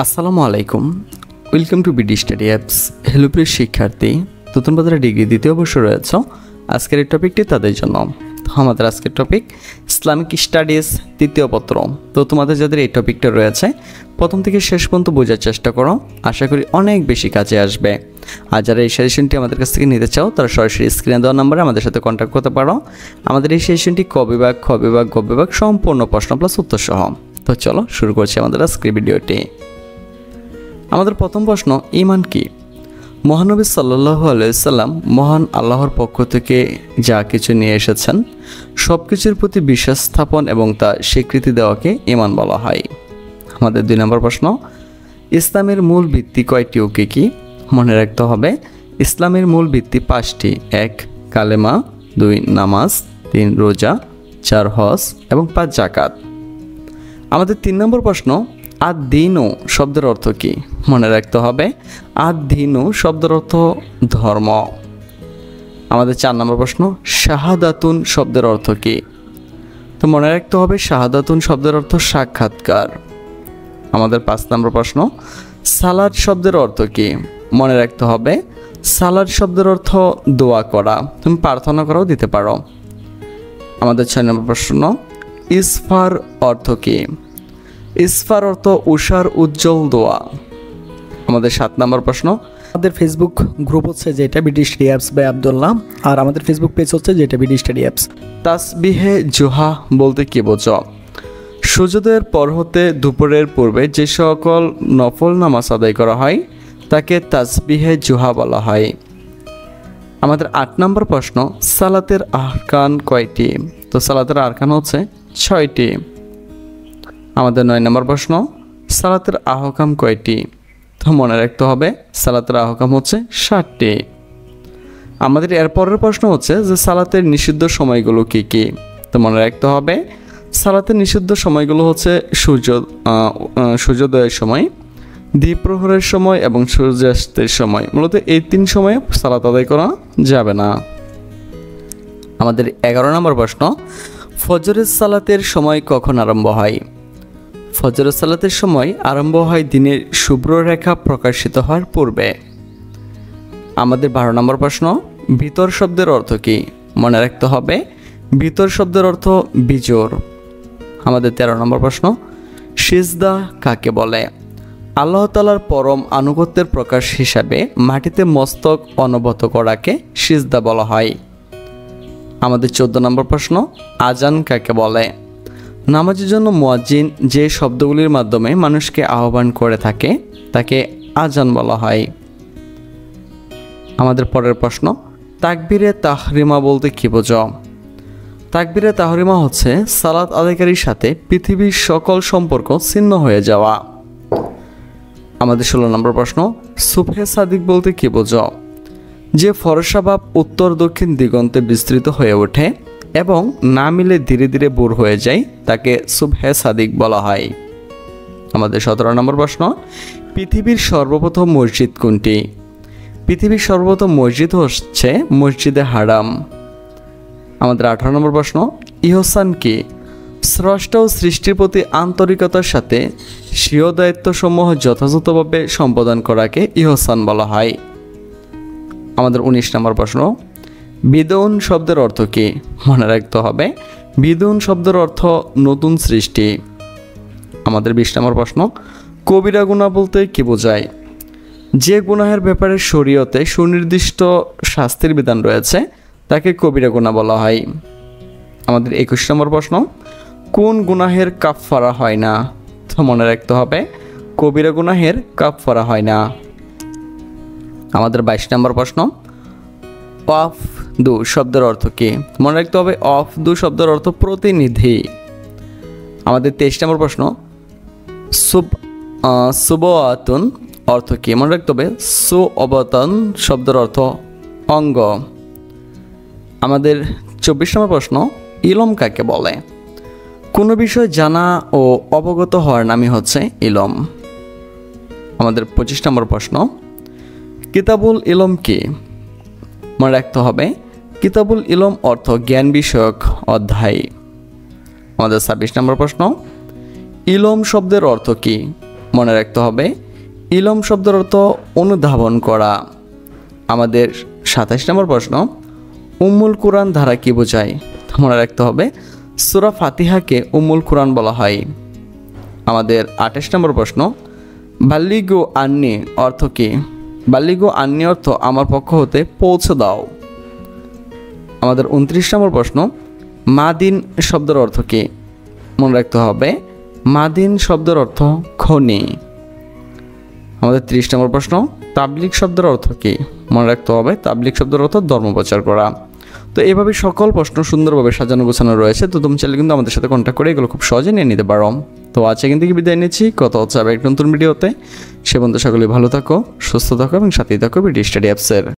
আসসালামু আলাইকুম, welcome to BD study apps. Hello প্রিয় শিক্ষার্থী, নতুন বাজারে ডিগ্রি দ্বিতীয় বর্ষে রয়েছে। আজকের এই টপিকটি তাদের জন্য। তো আমাদের আজকের টপিক ইসলামিক স্টাডিজ তৃতীয় পত্র। তো তোমাদের যাদের এই টপিকটা রয়েছে প্রথম থেকে শেষ পর্যন্ত বোঝার চেষ্টা করো, আশা করি অনেক বেশি কাজে আসবে। আর যারা এই সেশনটি আমাদের কাছ থেকে নিতে চাও তারা সরাসরি স্ক্রিনে দেওয়া নম্বরে আমাদের সাথে কন্ট্যাক্ট করতে পারো। আমাদের এই সেশনটি ক বিভাগ, খ বিভাগ, গ বিভাগ সম্পূর্ণ প্রশ্ন প্লাস উত্তর সহ। তো চলো শুরু করছি আমাদের আজকের ভিডিওটি। আমাদের প্রথম প্রশ্ন, ঈমান কি? মহানবী সাল্লাল্লাহু আলাইহি সাল্লাম মহান আল্লাহর পক্ষ থেকে যা কিছু নিয়ে এসেছেন সব কিছুর প্রতি বিশ্বাস স্থাপন এবং তা স্বীকৃতি দেওয়াকে ঈমান বলা হয়। আমাদের 2 নম্বর প্রশ্ন, ইসলামের মূল ভিত্তি কয়টি ও কী কী? মনে রাখতে হবে ইসলামের মূল ভিত্তি 5টি। 1 কালেমা, 2 নামাজ, 3 রোজা, 4 হজ এবং 5 যাকাত। আমাদের 3 নম্বর প্রশ্ন, আদ-দীনু শব্দের অর্থ কী? মনে রাখতে হবে আদ-দীনু শব্দের অর্থ ধর্ম। আমাদের 4 নম্বর প্রশ্ন, শাহাদাতুন শব্দের অর্থ কী? তো মনে রাখতে হবে শাহাদাতুন শব্দের অর্থ সাক্ষাৎকার। আমাদের 5 নম্বর প্রশ্ন, সালাত শব্দের অর্থ কী? মনে রাখতে হবে সালাত শব্দের অর্থ দোয়া করা, তুমি প্রার্থনা করাও দিতে পারো। আমাদের 6 নম্বর প্রশ্ন, ইসফার অর্থ কী? ইসফার অর্থ উষার উজ্জ্বল দোয়া। আমাদের 7 নম্বর প্রশ্ন, আমাদের ফেসবুক গ্রুপ হচ্ছে যেটা BD study apps by Abdullah, আর আমাদের ফেসবুক পেজ হচ্ছে যেটা বিডি স্টাডি অ্যাপস। তাসবিহে জুহা বলতে কি বোঝো? সূর্যোদয়ের পর হতে দুপুরের পূর্বে যে সকল নফল নামাজ আদায় করা হয় তাকে তাসবিহে জুহা বলা হয়। আমাদের 8 নম্বর প্রশ্ন, সালাতের আরকান কয়টি? তো সালাতের আরকান হচ্ছে 6টি। আমাদের 9 নম্বর প্রশ্ন, সালাতের আহকাম কয়টি? তো মনে রাখতে হবে সালাতের আহকাম হচ্ছে 60টি। আমাদের এরপরের প্রশ্ন হচ্ছে যে সালাতের নিষিদ্ধ সময়গুলো কি কি? তো মনে রাখতে হবে সালাতের নিষিদ্ধ সময়গুলো হচ্ছে সূর্যোদয়ের সময়, দ্বিপ্রহরের সময় এবং সূর্যাস্তের সময়। মূলত এই 3 সময়ে সালাত আদায় করা যাবে না। আমাদের 11 নম্বর প্রশ্ন, ফজরের সালাতের সময় কখন আরম্ভ হয়? ফজরের সালাতের সময় আরম্ভ হয় দিনের শুভ্র রেখা প্রকাশিত হওয়ার পূর্বে। আমাদের 12 নম্বর প্রশ্ন, ভিতর শব্দের অর্থ কী? মনে রাখতে হবে ভিতর শব্দের অর্থ বিজোড়। আমাদের 13 নম্বর প্রশ্ন, সিজদা কাকে বলে? আল্লাহ তাআলার পরম আনুগত্যের প্রকাশ হিসাবে মাটিতে মস্তক অনবত করাকে সিজদা বলা হয়। আমাদের 14 নম্বর প্রশ্ন, আজান কাকে বলে? নামাজের জন্য মুয়াজ্জিন যে শব্দগুলির মাধ্যমে মানুষকে আহ্বান করে থাকে তাকে আজান বলা হয়। আমাদের পরের প্রশ্ন, তাকবীরে তাহরিমা বলতে কী বোঝো? তাকবীরে তাহরিমা হচ্ছে সালাত আদায়কারীর সাথে পৃথিবীর সকল সম্পর্ক ছিন্ন হয়ে যাওয়া। আমাদের 16 নম্বর প্রশ্ন, সুবহে সাদিক বলতে কী বোঝো? যে ফরসাভাব উত্তর দক্ষিণ দিগন্তে বিস্তৃত হয়ে ওঠে এবং না মিলে ধীরে ধীরে ভোর হয়ে যায় তাকে সুবহে সাদিক বলা হয়। আমাদের 17 নম্বর প্রশ্ন, পৃথিবীর সর্বপ্রথম মসজিদ কোনটি? পৃথিবীর সর্বপ্রথম মসজিদ হচ্ছে মসজিদে হারাম। আমাদের 18 নম্বর প্রশ্ন, ইহসান কি? স্রষ্টা ও সৃষ্টির প্রতি আন্তরিকতার সাথে স্বীয় দায়িত্বসমূহ যথাযথভাবে সম্পাদন করাকে ইহসান বলা হয়। আমাদের 19 নম্বর প্রশ্ন, বিদউন শব্দের অর্থ কী? মনে রাখতে হবে বিদউন শব্দের অর্থ নতুন সৃষ্টি। আমাদের 20 নম্বর প্রশ্ন, কবিরা গুনাহ বলতে কী বোঝায়? যে গুনাহের ব্যাপারে শরীয়তে সুনির্দিষ্ট শাস্তির বিধান রয়েছে তাকে কবিরা গুনাহ বলা হয়। আমাদের 21 নম্বর প্রশ্ন, কোন গুনাহের কাফফারা হয় না? তো মনে রাখতে হবে কবিরা গুনাহের কাফফারা হয় না। আমাদের 22 নম্বর প্রশ্ন, অফ দু শব্দের অর্থ কী? মনে রাখতে হবে অফ দু শব্দের অর্থ প্রতিনিধি। আমাদের 23 নম্বর প্রশ্ন, সুবআতুন অর্থ কী? মনে রাখতে হবে সুঅবতন শব্দের অর্থ অঙ্গ। আমাদের 24 নম্বর প্রশ্ন, ইলম কাকে বলে? কোনো বিষয় জানা ও অবগত হওয়ার নামই হচ্ছে ইলম। আমাদের 25 নম্বর প্রশ্ন, কিতাবুল ইলম কি? মনে রাখতে হবে কিতাবুল ইলম অর্থ জ্ঞান বিষয়ক অধ্যায়। আমাদের 26 নম্বর প্রশ্ন, ইলম শব্দের অর্থ কি? মনে রাখতে হবে ইলম শব্দের অর্থ অনুধাবন করা। আমাদের 27 নম্বর প্রশ্ন, উম্মুল কুরআন ধারা কি বোঝায়? মনে রাখতে হবে সূরা ফাতিহাকে উম্মুল কুরআন বলা হয়। আমাদের 28 নম্বর প্রশ্ন, বাল্লিগু আন্নি অর্থ কি? বাল্লিগু আন্নি অর্থ আমার পক্ষ হতে পৌঁছে দাও। আমাদের 29 নম্বর প্রশ্ন, মাদিন শব্দের অর্থ কি? মনে রাখতে হবে মাদিন শব্দের অর্থ খনি। আমাদের 30 নম্বর প্রশ্ন, তাবলিগ শব্দের অর্থ কি? মনে রাখতে হবে তাবলিগ শব্দের অর্থ ধর্ম প্রচার করা। তো এইভাবে সকল প্রশ্ন সুন্দরভাবে সাজানো গোছানো রয়েছে। তো তুমি চাইলে কিন্তু আমাদের সাথে কন্ট্যাক্ট করে এগুলো খুব সহজে নিয়ে নিতে পারো। তো আজকে কিন্তু বিদায় নিচ্ছি, কথা হচ্ছে আবার এক নতুন ভিডিওতে। সে পর্যন্ত সকলে ভালো থাকো, সুস্থ থাকো এবং সাথেই থাকো বিডি স্টাডি অ্যাপসের।